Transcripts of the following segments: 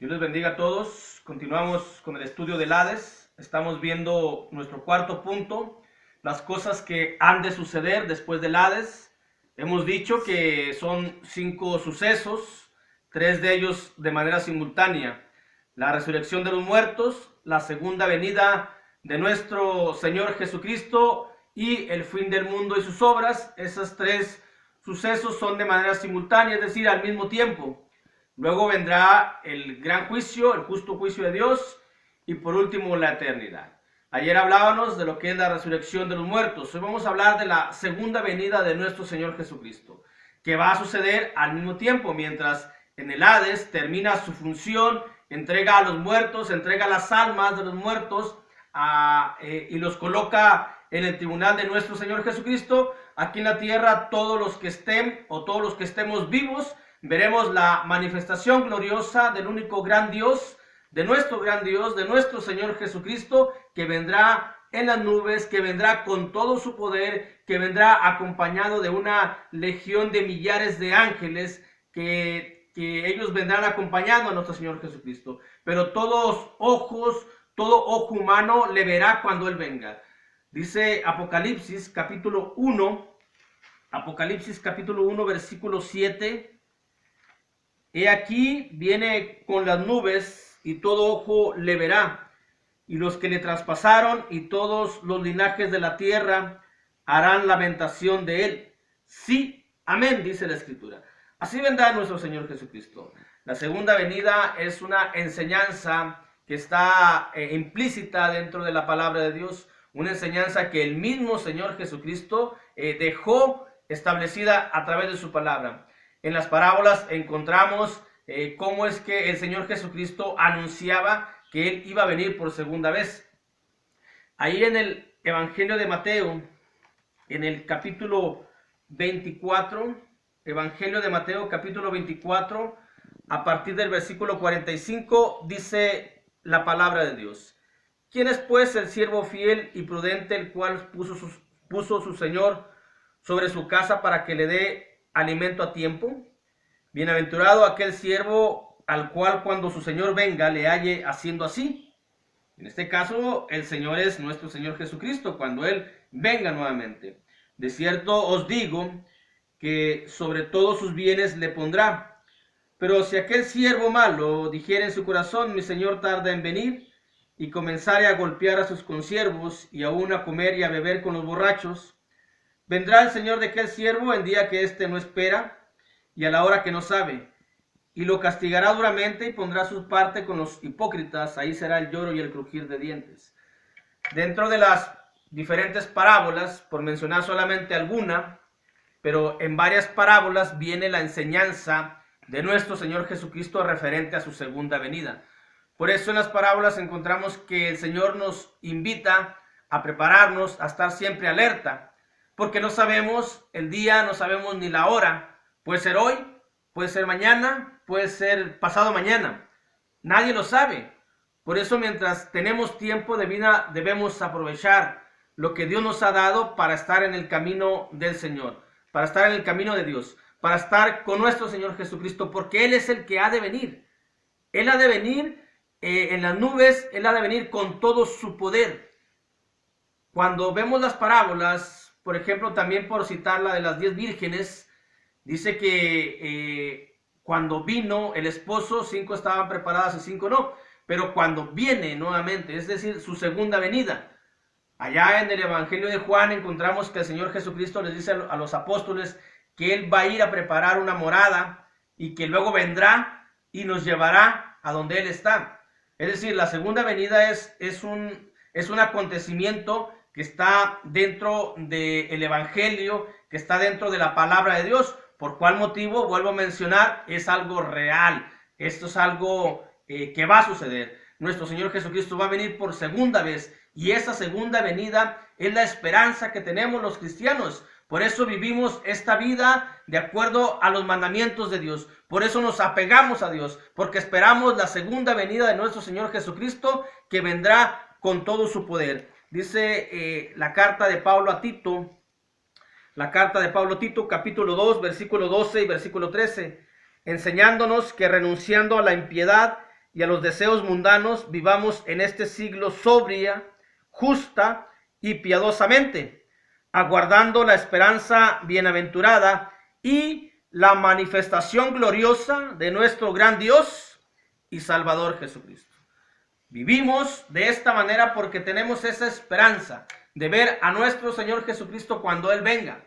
Dios les bendiga a todos. Continuamos con el estudio del Hades. Estamos viendo nuestro cuarto punto, las cosas que han de suceder después del Hades. Hemos dicho que son 5 sucesos, 3 de ellos de manera simultánea. La resurrección de los muertos, la segunda venida de nuestro Señor Jesucristo y el fin del mundo y sus obras. Esos 3 sucesos son de manera simultánea, es decir, al mismo tiempo. Luego vendrá el gran juicio, el justo juicio de Dios, y por último la eternidad. Ayer hablábamos de lo que es la resurrección de los muertos. Hoy vamos a hablar de la segunda venida de nuestro Señor Jesucristo, que va a suceder al mismo tiempo, mientras en el Hades termina su función, entrega a los muertos, entrega las almas de los muertos y los coloca en el tribunal de nuestro Señor Jesucristo. Aquí en la tierra, todos los que estén o todos los que estemos vivos, veremos la manifestación gloriosa del único gran Dios, de nuestro Señor Jesucristo, que vendrá en las nubes, que vendrá con todo su poder, que vendrá acompañado de una legión de millares de ángeles, que ellos vendrán acompañando a nuestro Señor Jesucristo. Pero todo ojo humano le verá cuando Él venga. Dice Apocalipsis capítulo 1, versículo 7. He aquí viene con las nubes, y todo ojo le verá, y los que le traspasaron, y todos los linajes de la tierra harán lamentación de él. Sí, amén, dice la Escritura. Así vendrá nuestro Señor Jesucristo. La segunda venida es una enseñanza que está implícita dentro de la palabra de Dios, una enseñanza que el mismo Señor Jesucristo dejó establecida a través de su palabra. En las parábolas encontramos cómo es que el Señor Jesucristo anunciaba que Él iba a venir por segunda vez. Ahí en el Evangelio de Mateo, en el capítulo 24, Evangelio de Mateo, capítulo 24, a partir del versículo 45, dice la palabra de Dios. ¿Quién es pues el siervo fiel y prudente, el cual puso su Señor sobre su casa para que le dé alimento a tiempo? Bienaventurado aquel siervo al cual cuando su Señor venga le halle haciendo así. En este caso el Señor es nuestro Señor Jesucristo cuando Él venga nuevamente. De cierto os digo que sobre todos sus bienes le pondrá. Pero si aquel siervo malo dijere en su corazón, mi Señor tarda en venir, y comenzare a golpear a sus consiervos y aún a comer y a beber con los borrachos, vendrá el Señor de aquel siervo en día que éste no espera y a la hora que no sabe, y lo castigará duramente y pondrá su parte con los hipócritas. Ahí será el lloro y el crujir de dientes. Dentro de las diferentes parábolas, por mencionar solamente alguna, pero en varias parábolas viene la enseñanza de nuestro Señor Jesucristo referente a su segunda venida. Por eso en las parábolas encontramos que el Señor nos invita a prepararnos, a estar siempre alerta, porque no sabemos el día, no sabemos ni la hora. Puede ser hoy, puede ser mañana, puede ser pasado mañana. Nadie lo sabe. Por eso mientras tenemos tiempo de vida debemos aprovechar lo que Dios nos ha dado para estar en el camino del Señor, para estar en el camino de Dios, para estar con nuestro Señor Jesucristo, porque Él es el que ha de venir. Él ha de venir en las nubes, Él ha de venir con todo su poder. Cuando vemos las parábolas, por ejemplo, también por citar la de las 10 vírgenes, dice que cuando vino el esposo, 5 estaban preparadas y 5 no. Pero cuando viene nuevamente, es decir, su segunda venida, allá en el Evangelio de Juan encontramos que el Señor Jesucristo les dice a los apóstoles que Él va a ir a preparar una morada y que luego vendrá y nos llevará a donde Él está. Es decir, la segunda venida es un acontecimiento que está dentro del Evangelio, que está dentro de la palabra de Dios. ¿Por cuál motivo? Vuelvo a mencionar, es algo real. Esto es algo que va a suceder. Nuestro Señor Jesucristo va a venir por segunda vez, y esa segunda venida es la esperanza que tenemos los cristianos. Por eso vivimos esta vida de acuerdo a los mandamientos de Dios. Por eso nos apegamos a Dios, porque esperamos la segunda venida de nuestro Señor Jesucristo, que vendrá con todo su poder. Dice la carta de Pablo a Tito, capítulo 2, versículo 12 y versículo 13, enseñándonos que renunciando a la impiedad y a los deseos mundanos, vivamos en este siglo sobria, justa y piadosamente, aguardando la esperanza bienaventurada y la manifestación gloriosa de nuestro gran Dios y Salvador Jesucristo. Vivimos de esta manera porque tenemos esa esperanza de ver a nuestro Señor Jesucristo cuando Él venga.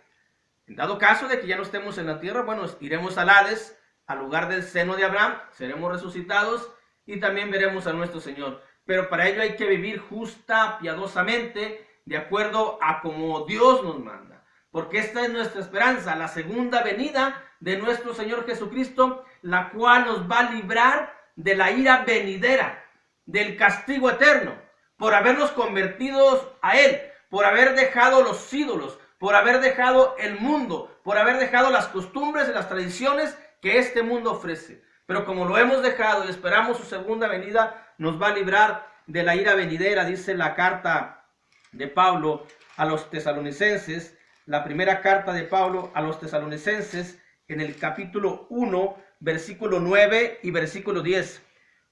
En dado caso de que ya no estemos en la tierra, bueno, iremos al Hades, al lugar del seno de Abraham, seremos resucitados y también veremos a nuestro Señor. Pero para ello hay que vivir justa, piadosamente, de acuerdo a como Dios nos manda. Porque esta es nuestra esperanza, la segunda venida de nuestro Señor Jesucristo, la cual nos va a librar de la ira venidera, del castigo eterno, por habernos convertidos a Él, por haber dejado los ídolos, por haber dejado el mundo, por haber dejado las costumbres y las tradiciones que este mundo ofrece. Pero como lo hemos dejado y esperamos su segunda venida, nos va a librar de la ira venidera, dice la carta de Pablo a los tesalonicenses, la primera carta de Pablo a los tesalonicenses, en el capítulo 1, versículo 9 y versículo 10.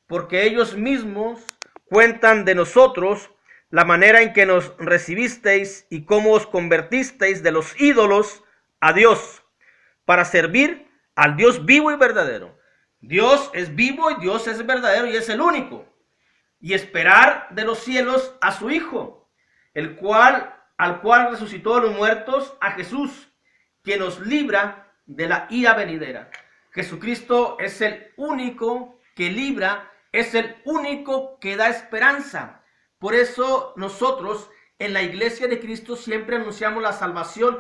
Porque ellos mismos cuentan de nosotros la manera en que nos recibisteis y cómo os convertisteis de los ídolos a Dios, para servir al Dios vivo y verdadero. Dios es vivo y Dios es verdadero y es el único. Y esperar de los cielos a su Hijo, al cual resucitó de los muertos, a Jesús, que nos libra de la ira venidera. Jesucristo es el único que libra, es el único que da esperanza. Por eso nosotros en la iglesia de Cristo siempre anunciamos la salvación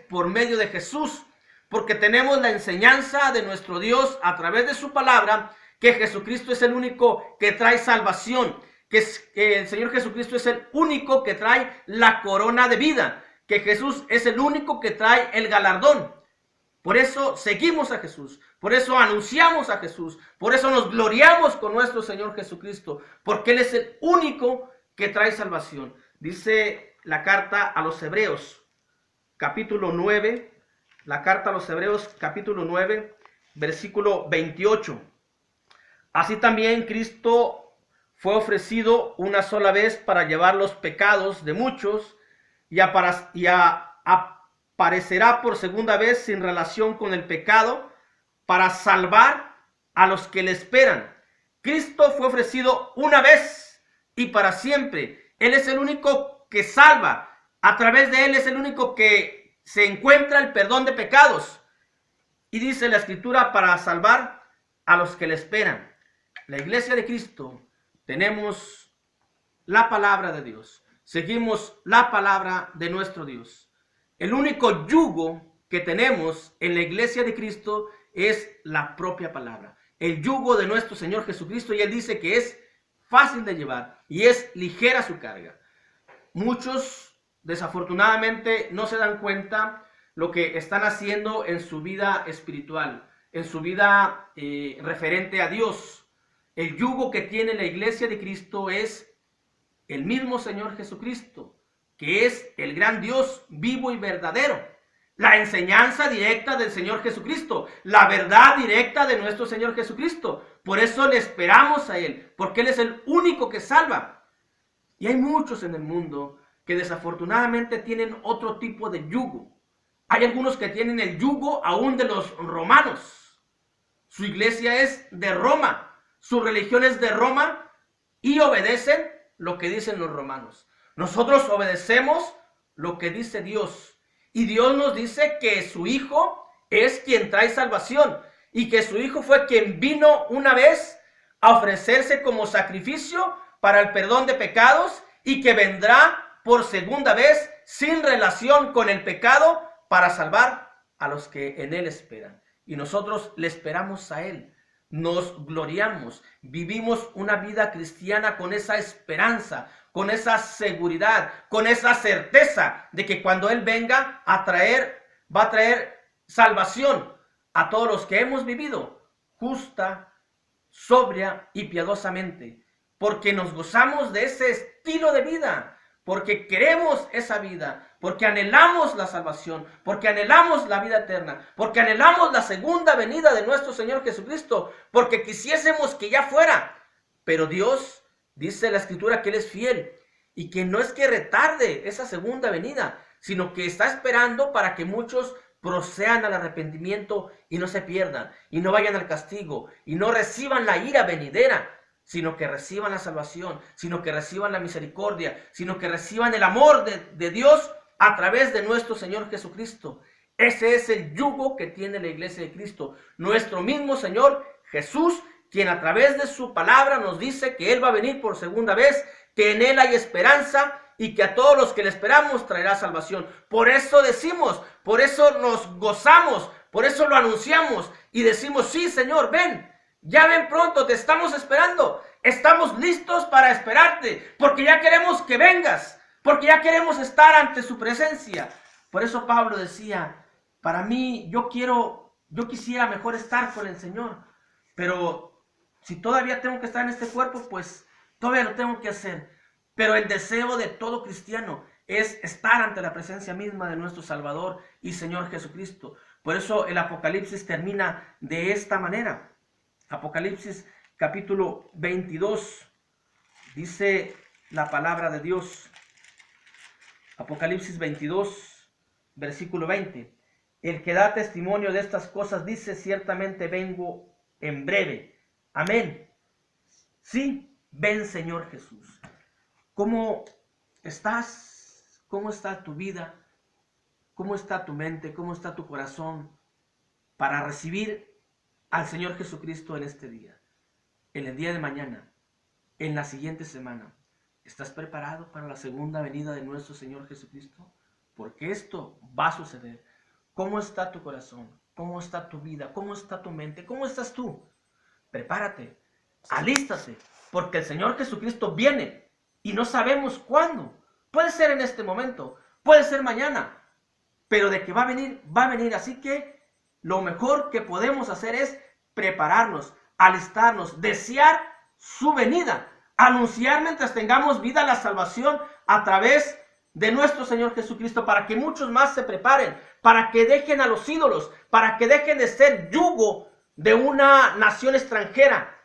por medio de Jesús, porque tenemos la enseñanza de nuestro Dios a través de su palabra, que Jesucristo es el único que trae salvación, que el Señor Jesucristo es el único que trae la corona de vida, que Jesús es el único que trae el galardón. Por eso seguimos a Jesús, por eso anunciamos a Jesús, por eso nos gloriamos con nuestro Señor Jesucristo, porque Él es el único que trae salvación. Dice la carta a los Hebreos, capítulo 9, la carta a los Hebreos, capítulo 9, versículo 28. Así también Cristo fue ofrecido una sola vez para llevar los pecados de muchos y aparecerá por segunda vez sin relación con el pecado para salvar a los que le esperan. Cristo fue ofrecido una vez y para siempre. Él es el único que salva. A través de Él es el único que se encuentra el perdón de pecados. Y dice la Escritura, para salvar a los que le esperan. La iglesia de Cristo tenemos la palabra de Dios. Seguimos la palabra de nuestro Dios. El único yugo que tenemos en la iglesia de Cristo es la propia palabra. El yugo de nuestro Señor Jesucristo, y Él dice que es fácil de llevar y es ligera su carga. Muchos desafortunadamente no se dan cuenta lo que están haciendo en su vida espiritual, en su vida referente a Dios. El yugo que tiene la iglesia de Cristo es el mismo Señor Jesucristo, que es el gran Dios vivo y verdadero. La enseñanza directa del Señor Jesucristo, la verdad directa de nuestro Señor Jesucristo. Por eso le esperamos a Él, porque Él es el único que salva. Y hay muchos en el mundo que desafortunadamente tienen otro tipo de yugo. Hay algunos que tienen el yugo aún de los romanos. Su iglesia es de Roma. Su religión es de Roma y obedecen lo que dicen los romanos. Nosotros obedecemos lo que dice Dios. Y Dios nos dice que su Hijo es quien trae salvación. Y que su Hijo fue quien vino una vez a ofrecerse como sacrificio para el perdón de pecados. Y que vendrá por segunda vez sin relación con el pecado para salvar a los que en Él esperan. Y nosotros le esperamos a Él. Nos gloriamos, vivimos una vida cristiana con esa esperanza, con esa seguridad, con esa certeza de que cuando Él venga va a traer salvación a todos los que hemos vivido justa, sobria y piadosamente, porque nos gozamos de ese estilo de vida, porque queremos esa vida, porque anhelamos la salvación, porque anhelamos la vida eterna, porque anhelamos la segunda venida de nuestro Señor Jesucristo, porque quisiésemos que ya fuera. Pero Dios dice la Escritura que Él es fiel y que no es que retarde esa segunda venida, sino que está esperando para que muchos procedan al arrepentimiento y no se pierdan, y no vayan al castigo, y no reciban la ira venidera, sino que reciban la salvación, sino que reciban la misericordia, sino que reciban el amor de Dios a través de nuestro Señor Jesucristo. Ese es el yugo que tiene la iglesia de Cristo, nuestro mismo Señor Jesús, quien a través de su palabra nos dice que Él va a venir por segunda vez, que en Él hay esperanza y que a todos los que le esperamos traerá salvación. Por eso decimos, por eso nos gozamos, por eso lo anunciamos y decimos, sí, Señor, ven. Ya ven pronto, te estamos esperando. Estamos listos para esperarte, porque ya queremos que vengas, porque ya queremos estar ante su presencia. Por eso Pablo decía, para mí, yo quisiera mejor estar con el Señor, pero si todavía tengo que estar en este cuerpo, pues todavía lo tengo que hacer. Pero el deseo de todo cristiano es estar ante la presencia misma de nuestro Salvador y Señor Jesucristo. Por eso el Apocalipsis termina de esta manera. Apocalipsis capítulo 22, dice la palabra de Dios. Apocalipsis 22, versículo 20. El que da testimonio de estas cosas dice, ciertamente vengo en breve. Amén. Sí, ven Señor Jesús. ¿Cómo estás? ¿Cómo está tu vida? ¿Cómo está tu mente? ¿Cómo está tu corazón para recibir al Señor Jesucristo en este día, en el día de mañana, en la siguiente semana? ¿Estás preparado para la segunda venida de nuestro Señor Jesucristo? Porque esto va a suceder. ¿Cómo está tu corazón? ¿Cómo está tu vida? ¿Cómo está tu mente? ¿Cómo estás tú? Prepárate, alístate, porque el Señor Jesucristo viene y no sabemos cuándo. Puede ser en este momento, puede ser mañana, pero de que va a venir, va a venir. Así que lo mejor que podemos hacer es prepararnos, alistarnos, desear su venida, anunciar mientras tengamos vida la salvación a través de nuestro Señor Jesucristo, para que muchos más se preparen, para que dejen a los ídolos, para que dejen de ser yugo de una nación extranjera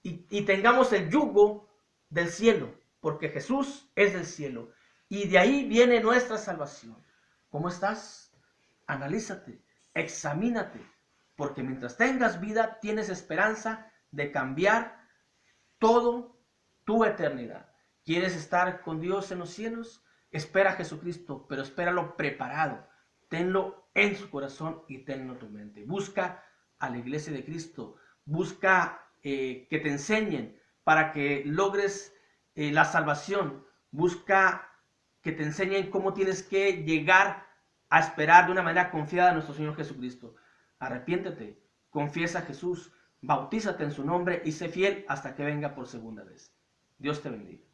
y tengamos el yugo del cielo, porque Jesús es del cielo y de ahí viene nuestra salvación. ¿Cómo estás? Analízate. Examínate, porque mientras tengas vida tienes esperanza de cambiar todo tu eternidad. ¿Quieres estar con Dios en los cielos? Espera a Jesucristo, pero espéralo preparado. Tenlo en su corazón y tenlo en tu mente. Busca a la iglesia de Cristo. Busca que te enseñen para que logres la salvación. Busca que te enseñen cómo tienes que llegar a esperar de una manera confiada a nuestro Señor Jesucristo. Arrepiéntete, confiesa a Jesús, bautízate en su nombre y sé fiel hasta que venga por segunda vez. Dios te bendiga.